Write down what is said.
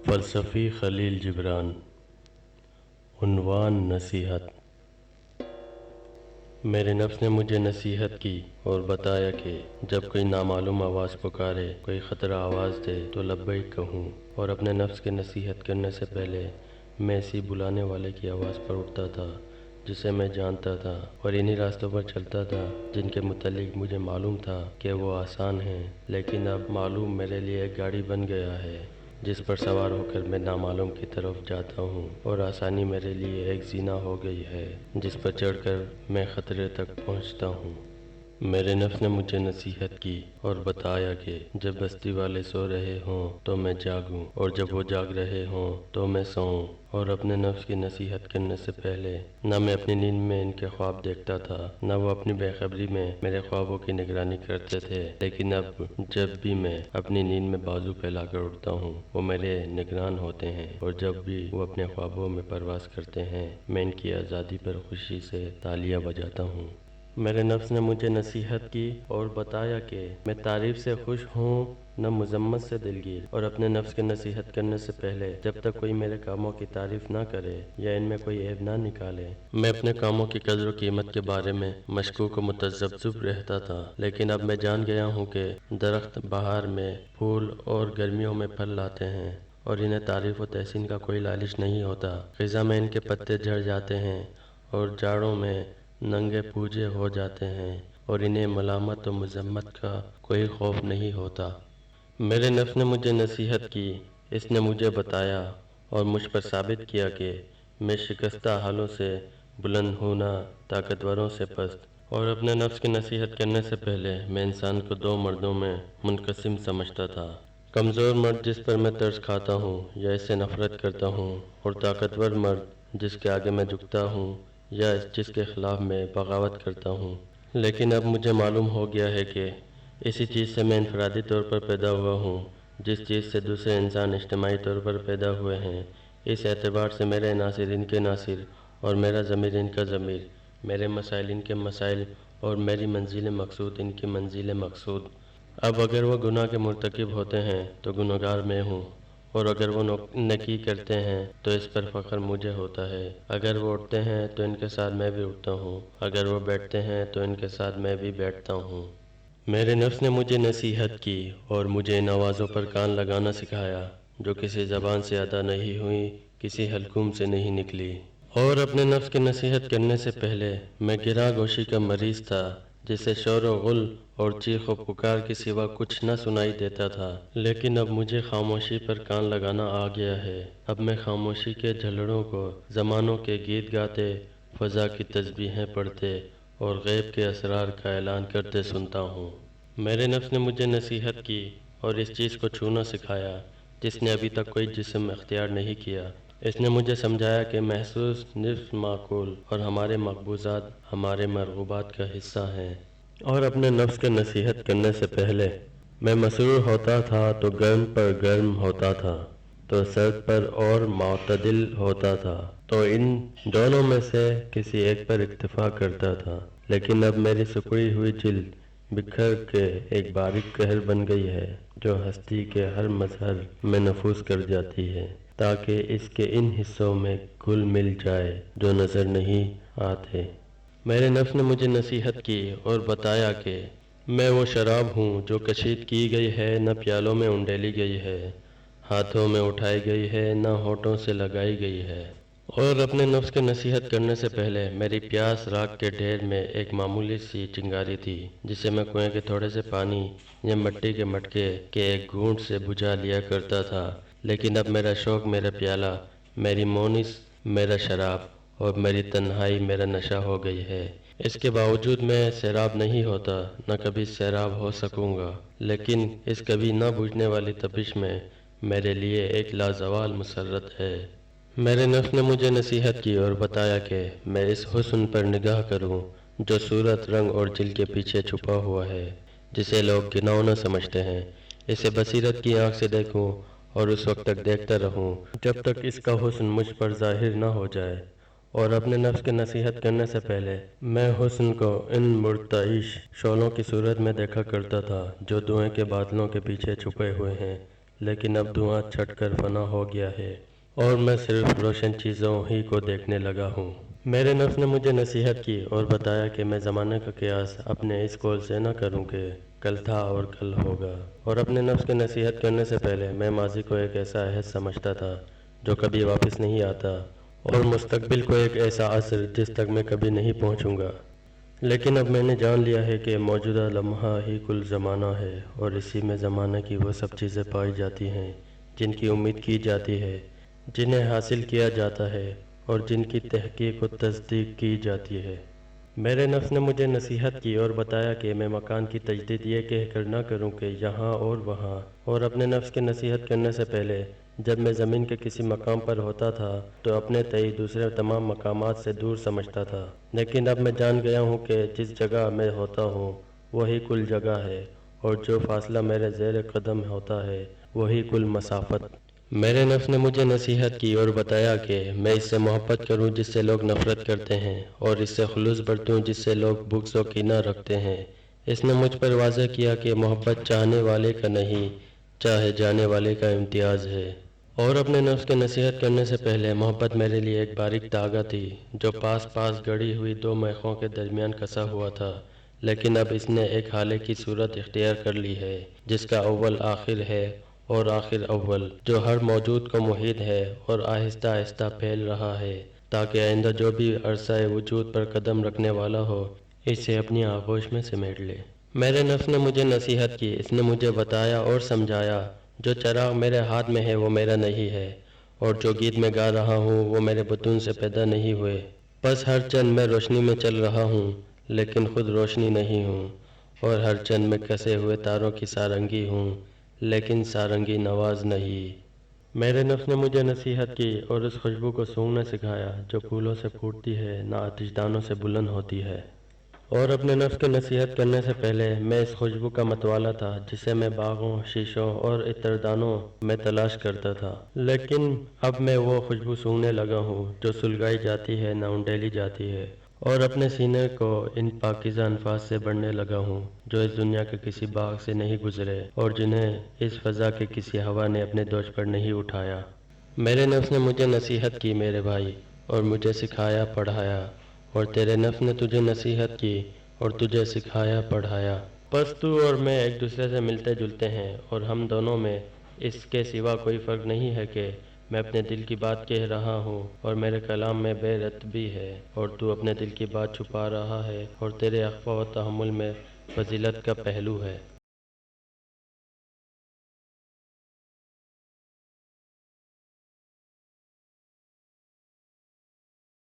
فلسفی خلیل جبران عنوان نصیحت۔ میرے نفس نے مجھے نصیحت کی اور بتایا کہ جب کوئی نامعلوم آواز پکارے، کوئی خطرہ آواز دے تو لبیک کہوں، اور اپنے نفس کے نصیحت کرنے سے پہلے میں اسی بلانے والے کی آواز پر اٹھتا تھا جسے میں جانتا تھا، اور انہی راستوں پر چلتا تھا جن کے متعلق مجھے معلوم تھا کہ وہ آسان ہیں، لیکن اب معلوم میرے لیے ایک گاڑی بن گیا ہے جس پر سوار ہو کر میں نامعلوم کی طرف جاتا ہوں، اور آسانی میرے لیے ایک زینہ ہو گئی ہے جس پر چڑھ کر میں خطرے تک پہنچتا ہوں۔ میرے نفس نے مجھے نصیحت کی اور بتایا کہ جب بستی والے سو رہے ہوں تو میں جاگوں، اور جب وہ جاگ رہے ہوں تو میں سوؤں، اور اپنے نفس کی نصیحت کرنے سے پہلے نہ میں اپنی نیند میں ان کے خواب دیکھتا تھا، نہ وہ اپنی بے خبری میں میرے خوابوں کی نگرانی کرتے تھے، لیکن اب جب بھی میں اپنی نیند میں بازو پھیلا کر اٹھتا ہوں وہ میرے نگران ہوتے ہیں، اور جب بھی وہ اپنے خوابوں میں پرواز کرتے ہیں میں ان کی آزادی پر خوشی سے تالیاں بجاتا ہوں۔ میرے نفس نے مجھے نصیحت کی اور بتایا کہ میں تعریف سے خوش ہوں نہ مذمت سے دلگیر، اور اپنے نفس کے نصیحت کرنے سے پہلے جب تک کوئی میرے کاموں کی تعریف نہ کرے یا ان میں کوئی عیب نہ نکالے میں اپنے کاموں کی قدر و قیمت کے بارے میں مشکوک و متذبذب رہتا تھا، لیکن اب میں جان گیا ہوں کہ درخت بہار میں پھول اور گرمیوں میں پھل لاتے ہیں، اور انہیں تعریف و تحسین کا کوئی لالچ نہیں ہوتا۔ خزاں میں ان کے پتے جھڑ جاتے ہیں اور جاڑوں میں ننگے پوجے ہو جاتے ہیں، اور انہیں ملامت و مذمت کا کوئی خوف نہیں ہوتا۔ میرے نفس نے مجھے نصیحت کی، اس نے مجھے بتایا اور مجھ پر ثابت کیا کہ میں شکستہ حالوں سے بلند ہوں نہ طاقتوروں سے پست، اور اپنے نفس کی نصیحت کرنے سے پہلے میں انسان کو دو مردوں میں منقسم سمجھتا تھا، کمزور مرد جس پر میں ترس کھاتا ہوں یا اس سے نفرت کرتا ہوں، اور طاقتور مرد جس کے آگے میں جھکتا ہوں یا جس کے خلاف میں بغاوت کرتا ہوں۔ لیکن اب مجھے معلوم ہو گیا ہے کہ اسی چیز سے میں انفرادی طور پر پیدا ہوا ہوں جس چیز سے دوسرے انسان اجتماعی طور پر پیدا ہوئے ہیں۔ اس اعتبار سے میرے عناصر ان کے عناصر، اور میرا ضمیر ان کا ضمیر، میرے مسائل ان کے مسائل، اور میری منزل مقصود ان کی منزل مقصود۔ اب اگر وہ گناہ کے مرتکب ہوتے ہیں تو گنہگار میں ہوں، اور اگر وہ نیکی کرتے ہیں تو اس پر فخر مجھے ہوتا ہے۔ اگر وہ اٹھتے ہیں تو ان کے ساتھ میں بھی اٹھتا ہوں، اگر وہ بیٹھتے ہیں تو ان کے ساتھ میں بھی بیٹھتا ہوں۔ میرے نفس نے مجھے نصیحت کی اور مجھے ان آوازوں پر کان لگانا سکھایا جو کسی زبان سے ادا نہیں ہوئی، کسی حلقوم سے نہیں نکلی، اور اپنے نفس کی نصیحت کرنے سے پہلے میں گراں گوشی کا مریض تھا جسے شور و غل اور چیخ و پکار کے سوا کچھ نہ سنائی دیتا تھا، لیکن اب مجھے خاموشی پر کان لگانا آ گیا ہے۔ اب میں خاموشی کے جھلڑوں کو زمانوں کے گیت گاتے، فضا کی تسبیحیں پڑھتے اور غیب کے اسرار کا اعلان کرتے سنتا ہوں۔ میرے نفس نے مجھے نصیحت کی اور اس چیز کو چھونا سکھایا جس نے ابھی تک کوئی جسم اختیار نہیں کیا۔ اس نے مجھے سمجھایا کہ محسوس نفس معقول اور ہمارے مقبوضات ہمارے مرغوبات کا حصہ ہیں، اور اپنے نفس کے نصیحت کرنے سے پہلے میں مسرور ہوتا تھا تو گرم پر گرم ہوتا تھا، تو سرد پر اور معتدل ہوتا تھا تو ان دونوں میں سے کسی ایک پر اکتفا کرتا تھا، لیکن اب میری سکڑی ہوئی جلد بکھر کے ایک باریک قہر بن گئی ہے جو ہستی کے ہر مظہر میں نفوذ کر جاتی ہے تاکہ اس کے ان حصوں میں گھل مل جائے جو نظر نہیں آتے۔ میرے نفس نے مجھے نصیحت کی اور بتایا کہ میں وہ شراب ہوں جو کشید کی گئی ہے، نہ پیالوں میں انڈیلی گئی ہے، ہاتھوں میں اٹھائی گئی ہے، نہ ہونٹوں سے لگائی گئی ہے۔ اور اپنے نفس کے نصیحت کرنے سے پہلے میری پیاس راکھ کے ڈھیر میں ایک معمولی سی چنگاری تھی جسے میں کنویں کے تھوڑے سے پانی یا مٹی کے مٹکے کے ایک گھونٹ سے بجھا لیا کرتا تھا، لیکن اب میرا شوق میرا پیالہ، میری مونس میرا شراب، اور میری تنہائی میرا نشہ ہو گئی ہے۔ اس کے باوجود میں سیراب نہیں ہوتا، نہ کبھی سیراب ہو سکوں گا، لیکن اس کبھی نہ بجھنے والی تپش میں میرے لیے ایک لازوال مسرت ہے۔ میرے نفس نے مجھے نصیحت کی اور بتایا کہ میں اس حسن پر نگاہ کروں جو صورت، رنگ اور جلد کے پیچھے چھپا ہوا ہے، جسے لوگ گھناؤنا سمجھتے ہیں۔ اسے بصیرت کی آنکھ سے دیکھوں اور اس وقت تک دیکھتا رہوں جب تک اس کا حسن مجھ پر ظاہر نہ ہو جائے۔ اور اپنے نفس کی نصیحت کرنے سے پہلے میں حسن کو ان مرتعش شعلوں کی صورت میں دیکھا کرتا تھا جو دھوئیں کے بادلوں کے پیچھے چھپے ہوئے ہیں، لیکن اب دھواں چھٹ کر فنا ہو گیا ہے اور میں صرف روشن چیزوں ہی کو دیکھنے لگا ہوں۔ میرے نفس نے مجھے نصیحت کی اور بتایا کہ میں زمانے کا قیاس اپنے اس قول سے نہ کروں کہ کل تھا اور کل ہوگا، اور اپنے نفس کی نصیحت کرنے سے پہلے میں ماضی کو ایک ایسا عہد سمجھتا تھا جو کبھی واپس نہیں آتا، اور مستقبل کو ایک ایسا عصر جس تک میں کبھی نہیں پہنچوں گا۔ لیکن اب میں نے جان لیا ہے کہ موجودہ لمحہ ہی کل زمانہ ہے، اور اسی میں زمانہ کی وہ سب چیزیں پائی جاتی ہیں جن کی امید کی جاتی ہے، جنہیں حاصل کیا جاتا ہے اور جن کی تحقیق و تصدیق کی جاتی ہے۔ میرے نفس نے مجھے نصیحت کی اور بتایا کہ میں مکان کی تجدید یہ کہہ کر نہ کروں کہ یہاں اور وہاں، اور اپنے نفس کی نصیحت کرنے سے پہلے جب میں زمین کے کسی مقام پر ہوتا تھا تو اپنے تئیں دوسرے تمام مقامات سے دور سمجھتا تھا، لیکن اب میں جان گیا ہوں کہ جس جگہ میں ہوتا ہوں وہی کل جگہ ہے، اور جو فاصلہ میرے زیر قدم ہوتا ہے وہی کل مسافت۔ میرے نفس نے مجھے نصیحت کی اور بتایا کہ میں اس سے محبت کروں جس سے لوگ نفرت کرتے ہیں، اور اس سے خلوص برتوں جس سے لوگ بغض و کینہ رکھتے ہیں۔ اس نے مجھ پر واضح کیا کہ محبت چاہنے والے کا نہیں، چاہے جانے والے کا امتیاز ہے، اور اپنے نفس کے نصیحت کرنے سے پہلے محبت میرے لیے ایک باریک دھاگا تھی جو پاس پاس گڑھی ہوئی دو میخوں کے درمیان کسا ہوا تھا، لیکن اب اس نے ایک ہالے کی صورت اختیار کر لی ہے جس کا اول آخر ہے اور آخر اول، جو ہر موجود کو محیط ہے اور آہستہ آہستہ پھیل رہا ہے تاکہ آئندہ جو بھی عرصہ وجود پر قدم رکھنے والا ہو اسے اپنی آغوش میں سمیٹ لے۔ میرے نفس نے مجھے نصیحت کی، اس نے مجھے بتایا اور سمجھایا جو چراغ میرے ہاتھ میں ہے وہ میرا نہیں ہے، اور جو گیت میں گا رہا ہوں وہ میرے بطن سے پیدا نہیں ہوئے، بس ہر چند میں روشنی میں چل رہا ہوں لیکن خود روشنی نہیں ہوں، اور ہر چند میں کسے ہوئے تاروں کی سارنگی ہوں لیکن سارنگی نواز نہیں۔ میرے نفس نے مجھے نصیحت کی اور اس خوشبو کو سونگنا سکھایا جو پھولوں سے پھوٹتی ہے نہ آتش دانوں سے بلند ہوتی ہے، اور اپنے نفس کی نصیحت کرنے سے پہلے میں اس خوشبو کا متوالا تھا جسے میں باغوں، شیشوں اور عطردانوں میں تلاش کرتا تھا، لیکن اب میں وہ خوشبو سونگنے لگا ہوں جو سلگائی جاتی ہے نہ انڈیلی جاتی ہے، اور اپنے سینے کو ان پاکیزہ انفاس سے بڑھنے لگا ہوں جو اس دنیا کے کسی باغ سے نہیں گزرے اور جنہیں اس فضا کے کسی ہوا نے اپنے دوش پر نہیں اٹھایا۔ میرے نفس نے مجھے نصیحت کی میرے بھائی، اور مجھے سکھایا پڑھایا، اور تیرے نفس نے تجھے نصیحت کی اور تجھے سکھایا پڑھایا۔ بس تو اور میں ایک دوسرے سے ملتے جلتے ہیں، اور ہم دونوں میں اس کے سوا کوئی فرق نہیں ہے کہ میں اپنے دل کی بات کہہ رہا ہوں اور میرے کلام میں بے رتبی ہے، اور تو اپنے دل کی بات چھپا رہا ہے اور تیرے اخفا و تحمل میں فضیلت کا پہلو ہے۔